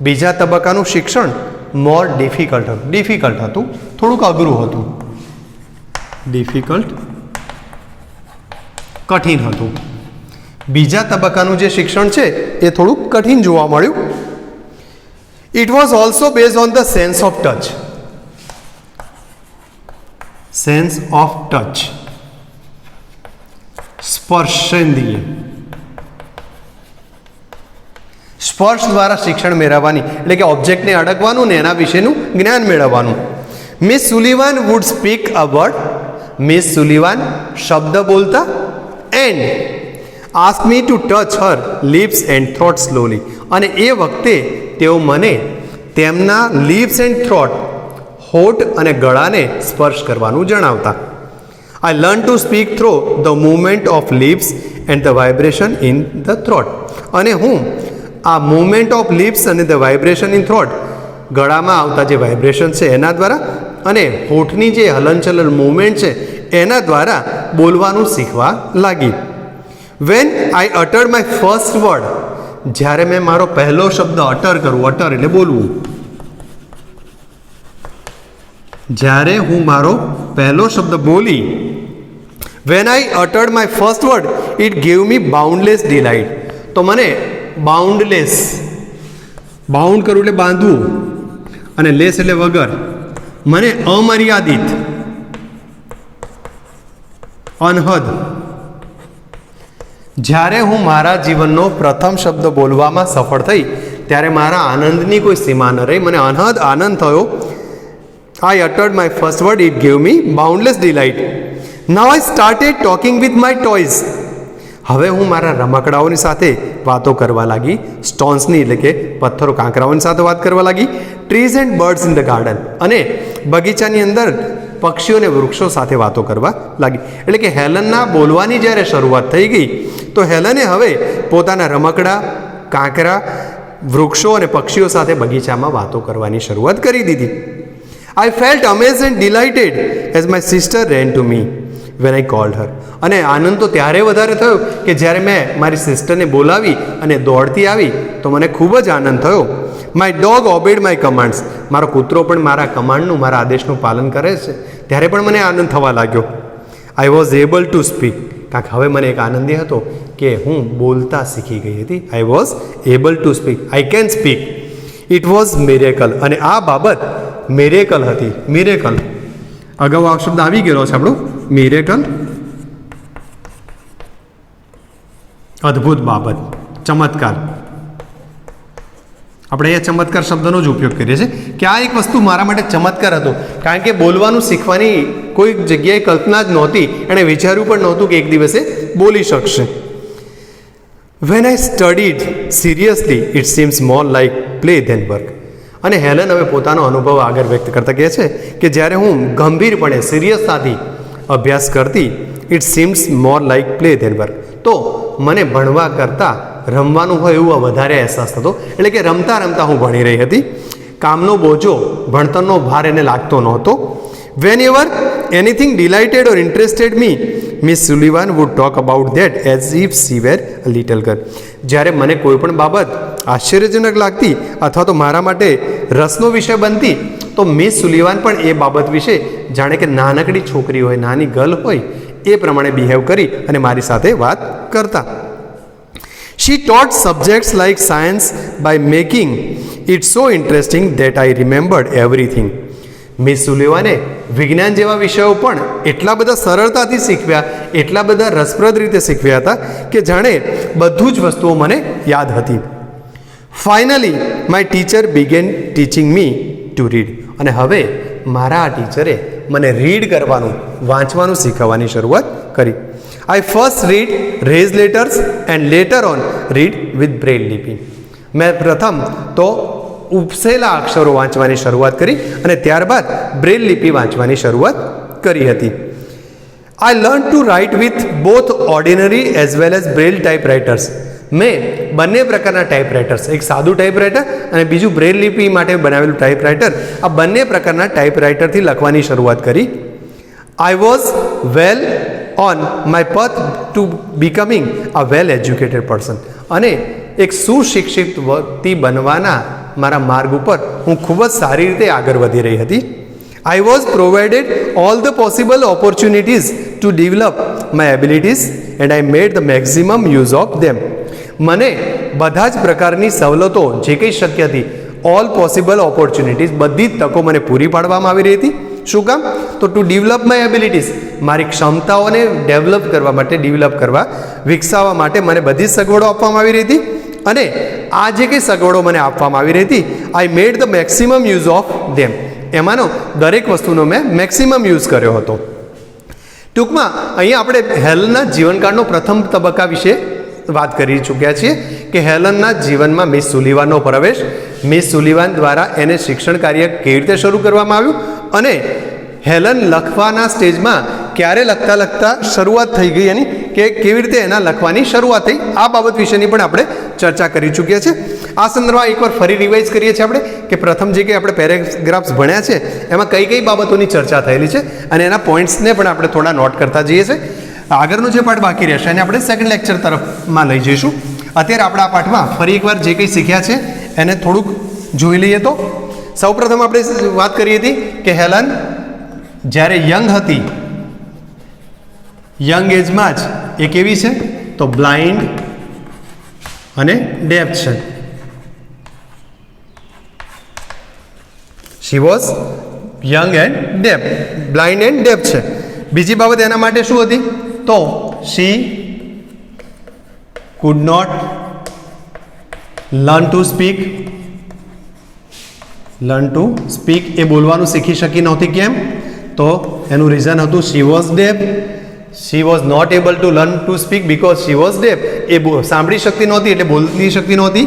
Speaker 1: બીજા તબક્કાનું શિક્ષણ મોર ડિફિકલ્ટ હતું, થોડુંક અઘરું હતું. ડિફિકલ્ટ, કઠિન હતું. બીજા તબક્કાનું જે શિક્ષણ છે એ થોડુંક કઠિન જોવા મળ્યું. It was also based on the sense of touch. Sense of touch, સ્પર્શેન્દ્રિય. સ્પર્શ દ્વારા શિક્ષણ મેળવવાની, એટલે કે ઓબ્જેક્ટને અડકવાનું ને એના વિશેનું જ્ઞાન મેળવવાનું. Miss Sullivan would speak a word. Miss Sullivan શબ્દ બોલતા. And ask me to touch her lips and throat slowly. અને એ વખતે તેઓ મને તેમના લિપ્સ એન્ડ થ્રોટ, હોઠ અને ગળાને સ્પર્શ કરવાનું જણાવતા. I learn to speak through the movement of lips and the vibration in the throat. અને હું આ મૂવમેન્ટ ઓફ લિપ્સ અને ધ વાઇબ્રેશન ઇન થ્રોટ, ગળામાં આવતા જે વાઇબ્રેશન છે એના દ્વારા અને હોઠની જે હલનચલન મૂવમેન્ટ છે એના દ્વારા બોલવાનું શીખવા લાગી. When I uttered my first word, જ્યારે મેં મારો પહેલો શબ્દ અટર કરું, અટર એટલે બોલવું, જ્યારે હું મારો પહેલો શબ્દ બોલી, when I uttered my first word it gave me boundless delight, તો મને બાઉન્ડલેસ, બાઉન્ડ કરવું એટલે બાંધવું અને લેસ એટલે વગર, મને અમર્યાદિત, અનહદ, જ્યારે હું મારા જીવનનો પ્રથમ શબ્દ બોલવામાં સફળ થઈ ત્યારે મારા આનંદની કોઈ સીમા ન રહી, મને અનહદ આનંદ થયો. I uttered my first word, it gave me boundless delight. Now I started talking with my toys. હવે હું મારા રમકડાઓની સાથે વાતો કરવા લાગી, સ્ટોન્સની એટલે કે પથ્થરો કાંકરાઓની સાથે વાત કરવા લાગી, trees and birds in the garden, અને બગીચાની અંદર પક્ષીઓ અને વૃક્ષો સાથે વાતો કરવા લાગી. એટલે કે હેલનના બોલવાની જ્યારે શરૂઆત થઈ ગઈ તો હેલને હવે પોતાના રમકડા, કાંકરા, વૃક્ષો અને પક્ષીઓ સાથે બગીચામાં વાતો કરવાની શરૂઆત કરી દીધી. I felt amazed and delighted as my sister ran to me when I called her. અને આનંદ તો ત્યારે વધારે થયો કે જ્યારે મેં મારી સિસ્ટરને બોલાવી અને દોડતી આવી તો મને ખૂબ જ આનંદ થયો. માય ડોગ ઓબેડ માય કમાન્ડ્સ, મારો કૂતરો પણ મારા કમાન્ડનું, મારા આદેશનું પાલન કરે છે, ત્યારે પણ મને આનંદ થવા લાગ્યો. I was able to speak, કારણ કે હવે મને એક આનંદી હતો કે હું બોલતા શીખી ગઈ હતી. I was able to speak, I can speak. It was miracle, અને આ બાબત મિરેકલ હતી. મિરેકલ અગાઉ આ શબ્દ આવી ગયેલો છે આપણો, મિરેકલ, અદ્ભુત બાબત, ચમત્કાર. આપણે અહીંયા ચમત્કાર શબ્દનો જ ઉપયોગ કરીએ છીએ કે આ એક વસ્તુ મારા માટે ચમત્કાર હતો, કારણ કે બોલવાનું શીખવાની કોઈ જગ્યાએ કલ્પના જ નહોતી, એણે વિચાર્યું પણ નહોતું કે એક દિવસે બોલી શકશે. When I studied seriously it seems more like play then work. અને હેલન હવે પોતાનો અનુભવ આગળ વ્યક્ત કરતા કહે છે કે જ્યારે હું ગંભીરપણે, સિરિયસતાથી અભ્યાસ કરતી, it seems more like play then work, તો મને ભણવા કરતાં રમવાનું હોય એવું વધારે અહેસાસ થતો. એટલે કે રમતા રમતા હું ભણી રહી હતી, કામનો બોજો, ભણતરનો ભાર એને લાગતો નહોતો. Whenever anything delighted or interested me, Miss Sullivan would talk about that as if she were a little girl. જ્યારે મને કોઈ પણ બાબત આશ્ચર્યજનક લાગતી અથવા તો મારા માટે રસનો વિષય બનતી તો મિસ સુલિવાન પણ એ બાબત વિશે જાણે કે નાનકડી છોકરી હોય, નાની ગર્લ હોય એ પ્રમાણે બિહેવ કરી અને મારી સાથે વાત કરતા. She taught subjects like science by making it so interesting that I remembered everything. Miss સુલિવાને વિજ્ઞાન જેવા વિષયો પણ એટલા બધા સરળતાથી શીખવ્યા, એટલા બધા રસપ્રદ રીતે શીખવ્યા હતા કે જાણે બધું જ વસ્તુઓ મને યાદ હતી. Finally my teacher began teaching me to read. અને હવે મારા આ ટીચરે મને રીડ કરવાનું, વાંચવાનું શીખવવાની શરૂઆત કરી. I first read raised letters and later on read with braille લિપિ. મેં પ્રથમ તો ઉપસેલા અક્ષરો વાંચવાની શરૂઆત કરી અને ત્યારબાદ બ્રેલ લિપિ વાંચવાની શરૂઆત કરી હતી. I learned to write with both ordinary as well as braille typewriters. મેં બંને પ્રકારના ટાઈપરાઇટર્સ, એક સાદું ટાઈપરાઇટર અને બીજું બ્રેલ લિપિ માટે બનાવેલું ટાઈપરાઇટર, આ બંને પ્રકારના ટાઈપરાઇટરથી લખવાની શરૂઆત કરી. I was well on my path to becoming a well educated person. અને એક સુશિક્ષિત વ્યક્તિ બનવાના મારા માર્ગ ઉપર હું ખૂબ જ સારી રીતે આગળ વધી રહી હતી. I was provided all the possible opportunities to develop my abilities and I made the maximum use of them. મને બધા જ પ્રકારની સવલતો જે કંઈ શક્ય હતી, ઓલ પોસિબલ ઓપોર્ચ્યુનિટીઝ, બધી જ તકો મને પૂરી પાડવામાં આવી રહી હતી. શું કામ? તો ટુ ડેવલપ માય એબિલિટીઝ, મારી ક્ષમતાઓને ડેવલપ કરવા માટે, વિકસાવવા માટે મને બધી જ સગવડો આપવામાં આવી રહી હતી. અને આ જે કંઈ સગવડો મને આપવામાં આવી રહી હતી, I made the maximum use of them. એમાંનો દરેક વસ્તુનો મેં મેક્સિમમ યુઝ કર્યો હતો. ટૂંકમાં અહીંયા આપણે હેલનના જીવનકાળનો પ્રથમ તબક્કા વિશે વાત કરી ચૂક્યા છીએ કે હેલનના જીવનમાં મિસ સુલિવાનનો પ્રવેશ, મિસ સુલિવાન દ્વારા એને શિક્ષણ કાર્ય કેવી રીતે શરૂ કરવામાં આવ્યું અને હેલન લખવાના સ્ટેજમાં ક્યારે લખતા શરૂઆત થઈ ગઈ એની, કે કેવી રીતે એના લખવાની શરૂઆત થઈ, આ બાબત વિશેની પણ આપણે ચર્ચા કરી ચૂક્યા છે. આ સંદર્ભમાં એકવાર ફરી રિવાઇઝ કરીએ છીએ આપણે કે પ્રથમ જે કંઈ આપણે પેરેગ્રાફ્સ ભણ્યા છે એમાં કઈ કઈ બાબતોની ચર્ચા થયેલી છે અને એના પોઈન્ટ્સને પણ આપણે થોડા નોટ કરતા જઈએ છીએ. આગળનો જે પાઠ બાકી રહેશે એને આપણે સેકન્ડ લેક્ચર તરફમાં લઈ જઈશું. અત્યારે આપણે આ પાઠમાં ફરી એકવાર જે કંઈ શીખ્યા છે એને થોડુંક જોઈ લઈએ. તો સૌપ્રથમ આપણે વાત કરી હતી કે હેલન જ્યારે યંગ હતી, યંગ એજમાં જ એ કેવી છે તો બ્લાઇન્ડ અને ડેફ છે. She was young and deaf, blind and deaf છે. બીજી બાબત એના માટે શું હતી તો she could not learn to speak, એ બોલવાનું શીખી શકી નહોતી. કેમ તો એનું રીઝન હતું she was deaf. She was not able to learn to speak because she was deaf. એ સાંભળી શકતી નહોતી એટલે બોલતી શકતી નહોતી.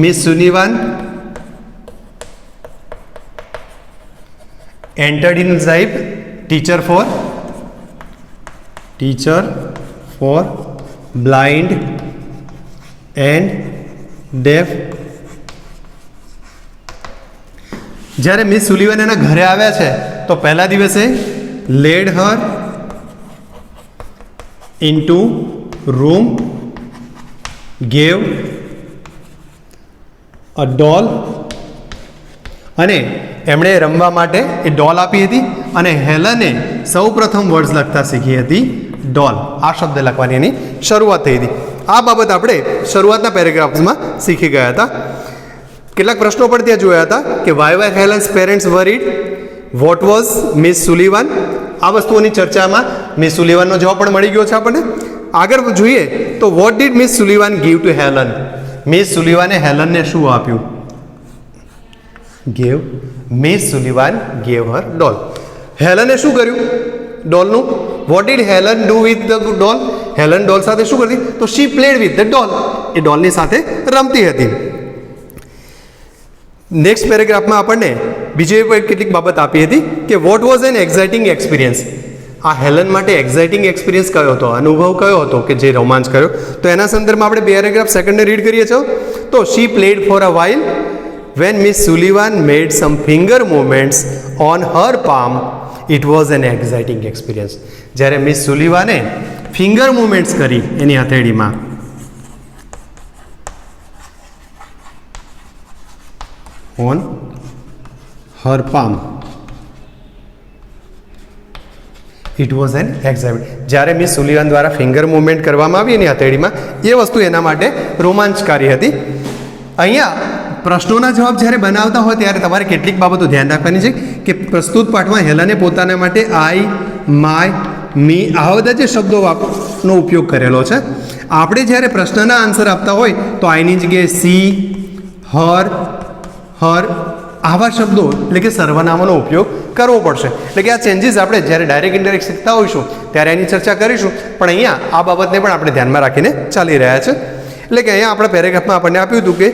Speaker 1: Miss Sullivan entered in life teacher for blind and deaf. જ્યારે મિસ સુલિવન એના ઘરે આવ્યા છે તો પહેલા દિવસે led her into room, gave a doll, અને એમણે રમવા માટે એ ડોલ આપી હતી અને હેલને સૌ પ્રથમ વર્ડ્સ લખતા શીખી હતી ડોલ. આ શબ્દ લખવાની એની શરૂઆત થઈ હતી. આ બાબત આપણે શરૂઆતના પેરેગ્રાફ્સમાં શીખી ગયા હતા. કેટલાક પ્રશ્નો પણ ત્યાં જોયા હતા કે why were Helen's parents worried, what was Miss Sullivan. આ વસ્તુઓની ચર્ચામાં મિસ સુલિવાનનો જવાબ પણ મળી ગયો છે આપણને. આગળ જોઈએ તો what did Miss Sullivan give to Helen. Miss સુલિવાને હેલનને શું આપ્યું? Gave Miss Sullivan gave her doll. હેલને શું કર્યું ડોલનું? What did Helen do with the doll? Helen doll સાથે શું કરતી તો she played with the doll, એ ડોલની સાથે રમતી હતી. નેક્સ્ટ પેરેગ્રાફમાં આપણને બીજી કેટલીક બાબત આપી હતી કે what was an exciting experience. આ હેલન માટે એક્સાઇટિંગ એક્સપિરિયન્સ કયો હતો, અનુભવ કયો હતો કે જે રોમાંચ કર્યો? તો એના સંદર્ભમાં આપણે પેરેગ્રાફ સેકન્ડને રીડ કરીએ છીએ. તો she played for a while when Miss Sullivan made some finger movements on her palm, it was an exciting experience. જ્યારે મિસ સુલિવાને ફિંગર મૂવમેન્ટ્સ કરી એની હથેળીમાં, on her palm, it was an exciting. જ્યારે મિસ સુલિવાન દ્વારા ફિંગર મૂવમેન્ટ કરવામાં આવી એની હથેળીમાં, એ વસ્તુ એના માટે રોમાંચકારી હતી. અહીંયા પ્રશ્નોના જવાબ જ્યારે બનાવતા હોય ત્યારે તમારે કેટલીક બાબતો ધ્યાન રાખવાની છે કે પ્રસ્તુત પાઠમાં હેલને પોતાના માટે આઈ, માય, મી આવા બધા જે શબ્દોનો ઉપયોગ કરેલો છે. આપણે જ્યારે પ્રશ્નના આન્સર આપતા હોય તો આઈની જગ્યાએ સી, હર આવા શબ્દો એટલે કે સર્વનામોનો ઉપયોગ કરવો પડશે. એટલે કે આ ચેન્જીસ આપણે જ્યારે ડાયરેક્ટ ઇનડાયરેક્ટ શીખતા હોઈશું ત્યારે એની ચર્ચા કરીશું, પણ અહીંયા આ બાબતને પણ આપણે ધ્યાનમાં રાખીને ચાલી રહ્યા છે. એટલે કે અહીંયા આપણા પેરેગ્રાફમાં આપણને આપ્યું હતું કે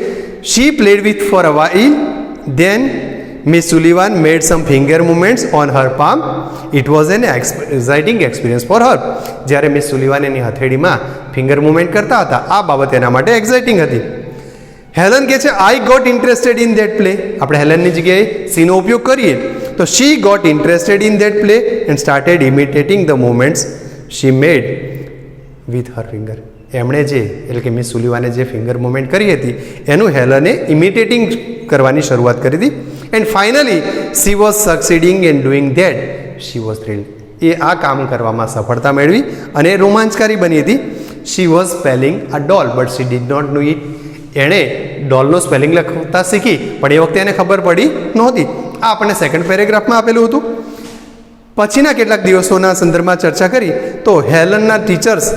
Speaker 1: she played with for a while, then Miss Sullivan made some finger movements on her palm. It was an exciting experience for her. જ્યારે મિસ સુલિવાન એની હથેળીમાં ફિંગર મૂવમેન્ટ કરતા હતા, આ બાબત એના માટે એક્સાઇટિંગ હતી. હેલન કહે છે I got interested in that play. આપણે હેલનની જગ્યાએ સીનો ઉપયોગ કરીએ તો she got interested in that play and started imitating the movements she made with her finger. એમણે જે એટલે કે મિસ સુલિવાને જે ફિંગર મૂવમેન્ટ કરી હતી એનું હેલને ઇમિટેટિંગ કરવાની શરૂઆત કરી હતી. And finally she was succeeding and doing that she was thrilled. એ આ કામ કરવામાં સફળતા મેળવી અને રોમાંચકારી બની હતી. She was spelling a doll but she did not know it. એણે ડોલનો સ્પેલિંગ લખતા શીખી પણ એ વખતે એને ખબર પડી નહોતી. આ આપણને સેકન્ડ પેરેગ્રાફમાં આપેલું હતું. પછીના કેટલાક દિવસોના સંદર્ભમાં ચર્ચા કરી તો હેલનના ટીચર્સ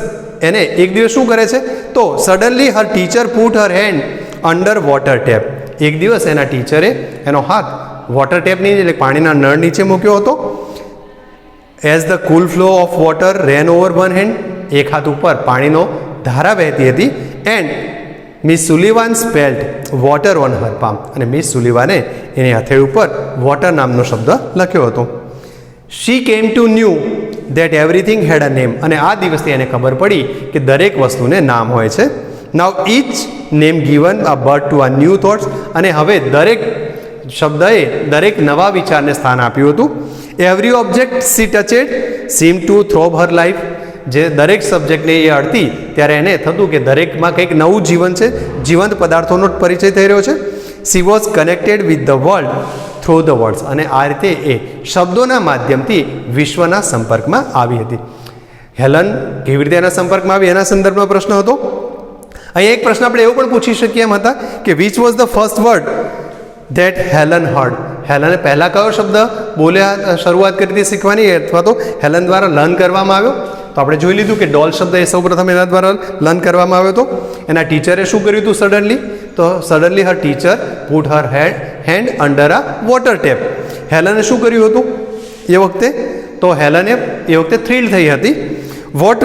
Speaker 1: એને એક દિવસ શું કરે છે તો suddenly her teacher put her hand under water tap. એક દિવસ એના ટીચરે એનો હાથ વોટર ટેપની એટલે પાણીના નળ નીચે મૂક્યો હતો. As the cool flow of water ran over one hand. એક હાથ ઉપર પાણીનો ધારા વહેતી હતી. And Miss Sullivan spelled water on her palm. અને મિસ સુલિવાને એની હથેળી ઉપર વોટર નામનો શબ્દ લખ્યો હતો. She came to knew that everything had a name. અને આ દિવસથી એને ખબર પડી કે દરેક વસ્તુને નામ હોય છે. Now each name given a birth to a new thoughts. અને હવે દરેક શબ્દએ દરેક નવા વિચારને સ્થાન આપ્યું હતું. Every object she touched seem to throb her life. જે દરેક સબ્જેક્ટને એ અડતી ત્યારે એને થતું કે દરેકમાં કંઈક નવું જીવન છે, જીવંત પદાર્થોનો પરિચય થઈ રહ્યો છે. She was connected with the world through the words, અને આ રીતે એ શબ્દોના માધ્યમથી વિશ્વના સંપર્કમાં આવી હતી. હેલન કેવી રીતે એના સંપર્કમાં આવી એના સંદર્ભમાં પ્રશ્ન હતો. અહીં એક પ્રશ્ન આપણે એવો પણ પૂછી શકીએ એમ હતા કે which was the first word that Helen heard. હેલને પહેલાં કયો શબ્દ બોલ્યા શરૂઆત કરી હતી શીખવાની, અથવા તો હેલન દ્વારા લર્ન કરવામાં આવ્યો? તો આપણે જોઈ લીધું કે ડોલ શબ્દ એ સૌપ્રથમ એના દ્વારા લર્ન કરવામાં આવ્યો હતો. એના ટીચરે શું કર્યું હતું સડનલી? તો suddenly her teacher put her hand under a water tap. હેલને શું કર્યું હતું એ વખતે? તો હેલને એ વખતે થ્રિલ થઈ હતી. વોટ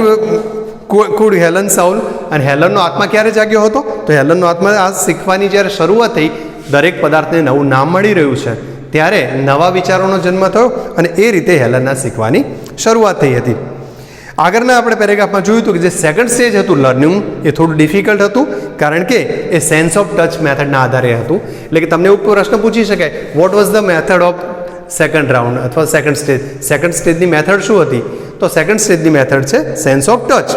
Speaker 1: કુડ હેલન સાઉલ, અને હેલનનો આત્મા ક્યારે જાગ્યો હતો? તો હેલનનો આત્મા આ શીખવાની જ્યારે શરૂઆત થઈ, દરેક પદાર્થને નવું નામ મળી રહ્યું છે ત્યારે નવા વિચારોનો જન્મ થયો અને એ રીતે હેલનના શીખવાની શરૂઆત થઈ હતી. આગળના આપણે પેરેગ્રાફમાં જોયું હતું કે જે સેકન્ડ સ્ટેજ હતું લર્નિંગ, એ થોડું ડિફિકલ્ટ હતું કારણ કે એ સેન્સ ઓફ ટચ મેથડના આધારે હતું. એટલે કે તમને એવું પ્રશ્ન પૂછી શકાય, what was the method of second round અથવા સેકન્ડ સ્ટેજ? સેકન્ડ સ્ટેજની મેથડ શું હતી? તો સેકન્ડ સ્ટેજની મેથડ છે sense of touch.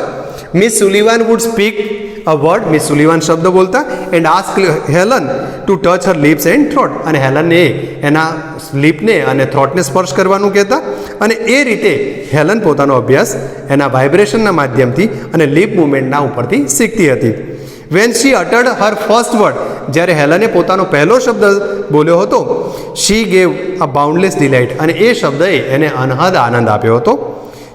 Speaker 1: Miss Sullivan would speak a word, Miss Sullivan શબ્દ બોલતા, and ask Helen to touch her lips and throat, અને હેલનને એના લિપને અને થ્રોટને સ્પર્શ કરવાનું કહેતા, અને એ રીતે હેલન પોતાનો અભ્યાસ એના વાઇબ્રેશનના માધ્યમથી અને લિપ મુવમેન્ટના ઉપરથી શીખતી હતી. When she uttered her first word, જ્યારે હેલને પોતાનો પહેલો શબ્દ બોલ્યો હતો, શી ગેવ અ બાઉન્ડલેસ ડિલાઇટ, અને એ શબ્દએ એને અનહદ આનંદ આપ્યો હતો.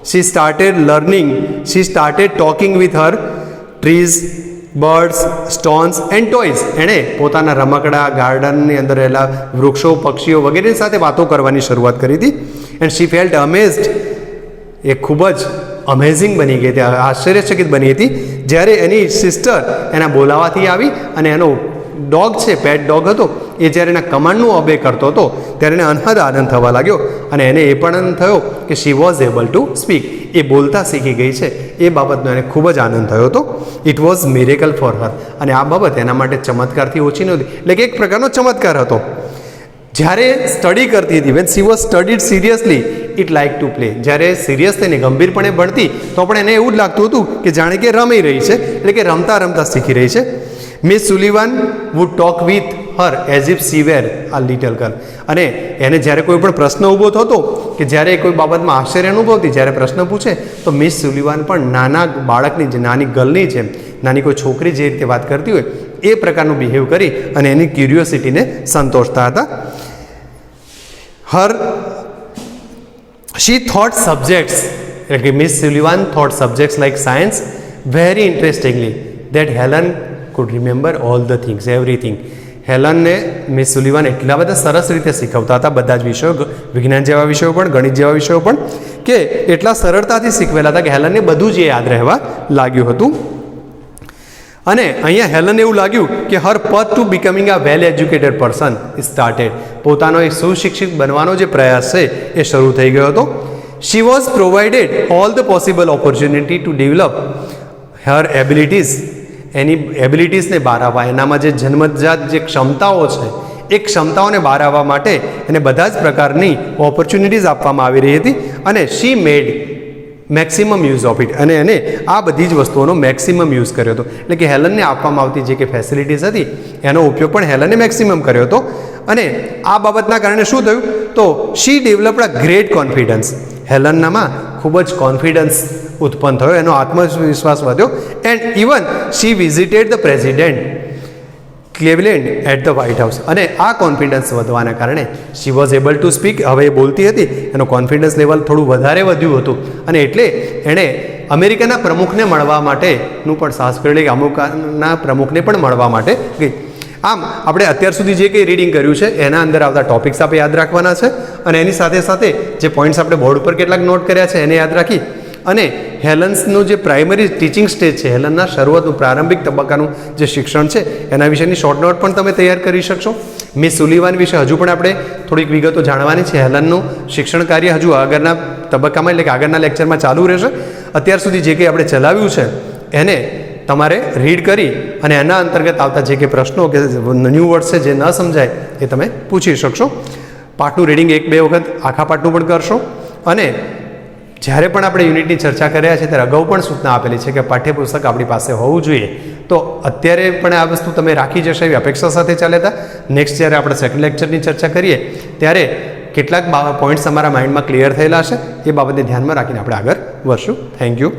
Speaker 1: She started learning, she started talking with her trees, birds, stones and toys. એણે પોતાના રમકડા, ગાર્ડનની અંદર રહેલા વૃક્ષો, પક્ષીઓ વગેરે સાથે વાતો કરવાની શરૂઆત કરી હતી. એન્ડ શી ફેલ્ટ અમેઝડ, એ ખૂબ જ અમેઝિંગ બની ગઈ હતી, આશ્ચર્યચકિત બની હતી જ્યારે એની સિસ્ટર એના બોલાવાથી આવી અને એનો ડોગ છે, પેટ ડોગ હતો, એ જ્યારે એના કમાન્ડનું ઓબે કરતો હતો ત્યારે એને અનહદ આનંદ થવા લાગ્યો, અને એને એ પણ આનંદ થયો કે she was able to speak, એ બોલતા શીખી ગઈ છે, એ બાબતનો એને ખૂબ જ આનંદ થયો હતો. It was miracle for her, અને આ બાબત એના માટે ચમત્કારથી ઓછી નહોતી, એટલે કે એક પ્રકારનો ચમત્કાર હતો. જ્યારે સ્ટડી કરતી હતી, when she was studied seriously it like to play, જ્યારે સિરિયસ થઈને ગંભીરપણે ભણતી તો પણ એને એવું જ લાગતું હતું કે જાણે કે રમી રહી છે, એટલે કે રમતા રમતા શીખી રહી છે. Miss Sullivan would talk with her as if she were a little girl, અને એને જ્યારે કોઈ પણ પ્રશ્ન ઊભો થતો કે જ્યારે કોઈ બાબતમાં આશ્ચર્ય અનુભવતી, જ્યારે પ્રશ્ન પૂછે તો મિસ સુલિવાન પણ નાના બાળકની, જે નાની ગર્લની જેમ, નાની કોઈ છોકરી જે રીતે વાત કરતી હોય એ પ્રકારનું બિહેવ કરી અને એની ક્યુરિયોસિટીને સંતોષતા હતા. શી થોટ સબ્જેક્ટ્સ, એટલે કે Miss Sullivan thought subjects like science very interestingly that Helen could remember all the things, everything. હેલનને મિસ સુલિવાન એટલા બધા સરસ રીતે શીખવતા હતા બધા જ વિષયો, વિજ્ઞાન જેવા વિષયો પણ, ગણિત જેવા વિષયો પણ, કે એટલા સરળતાથી શીખવેલા હતા કે હેલનને બધું જ એ યાદ રહેવા લાગ્યું હતું. અને અહીંયા હેલન એવું લાગ્યું કે her path to becoming a well educated person started, પોતાનો એક સુશિક્ષિત બનવાનો જે પ્રયાસ છે એ શરૂ થઈ ગયો હતો. She was provided all the possible opportunity to develop her abilities, એની એબિલિટીઝને બહાર આવવા, એનામાં જે જન્મજાત જે ક્ષમતાઓ છે એ ક્ષમતાઓને બહાર આવવા માટે એને બધા જ પ્રકારની ઓપોર્ચ્યુનિટીઝ આપવામાં આવી રહી હતી, અને શી મેડ મેક્સિમમ યુઝ ઓફ ઇટ, અને એને આ બધી જ વસ્તુઓનો મેક્સિમમ યુઝ કર્યો હતો. એટલે કે હેલનને આપવામાં આવતી જે કે ફેસિલિટીઝ હતી એનો ઉપયોગ પણ હેલને મેક્સિમમ કર્યો હતો. અને આ બાબતના કારણે શું થયું? તો she developed a great confidence, હેલનનામાં ખૂબ જ કોન્ફિડન્સ ઉત્પન્ન થયો, એનો આત્મવિશ્વાસ વધ્યો. And even she visited the President Cleveland at the White House, અને આ કોન્ફિડન્સ વધવાના કારણે she was able to speak, હવે એ બોલતી હતી, એનો કોન્ફિડન્સ લેવલ થોડું વધારે વધ્યું હતું, અને એટલે એણે અમેરિકાના પ્રમુખને મળવા માટેનું પણ સાહસ કર્યું, કે અમેરિકાના પ્રમુખને પણ મળવા માટે ગઈ. આમ આપણે અત્યાર સુધી જે કંઈ રીડિંગ કર્યું છે એના અંદર આવતા ટોપિક્સ આપણે યાદ રાખવાના છે, અને એની સાથે સાથે જે પોઈન્ટ્સ આપણે બોર્ડ ઉપર કેટલાક નોટ કર્યા છે એને યાદ રાખી અને હેલન્સનું જે પ્રાઇમરી ટીચિંગ સ્ટેજ છે, હેલનના શરૂઆતનું પ્રારંભિક તબક્કાનું જે શિક્ષણ છે એના વિશેની શોર્ટ નોટ પણ તમે તૈયાર કરી શકશો. મિસ સુલિવાન વિશે હજુ પણ આપણે થોડીક વિગતો જાણવાની છે. હેલનનું શિક્ષણ કાર્ય હજુ આગળના તબક્કામાં, એટલે કે આગળના લેક્ચરમાં ચાલુ રહેશે. અત્યાર સુધી જે કંઈ આપણે ચલાવ્યું છે એને તમારે રીડ કરી અને એના અંતર્ગત આવતા જે કંઈ પ્રશ્નો કે ન્યૂ વર્ડ્સ છે જે ન સમજાય એ તમે પૂછી શકશો. પાઠનું રીડિંગ 1-2 વખત આખા પાઠનું પણ કરશો, અને જ્યારે પણ આપણે યુનિટની ચર્ચા કર્યા છે ત્યારે અગાઉ પણ સૂચના આપેલી છે કે પાઠ્યપુસ્તક આપણી પાસે હોવું જોઈએ. તો અત્યારે પણ આ વસ્તુ તમે રાખી જશો એવી અપેક્ષા સાથે ચાલ્યા હતા. નેક્સ્ટ જ્યારે આપણે સેકન્ડ લેક્ચરની ચર્ચા કરીએ ત્યારે કેટલાક પોઈન્ટ્સ તમારા માઇન્ડમાં ક્લિયર થયેલા હશે. એ બાબતે ધ્યાનમાં રાખીને આપણે આગળ વધશું. Thank you.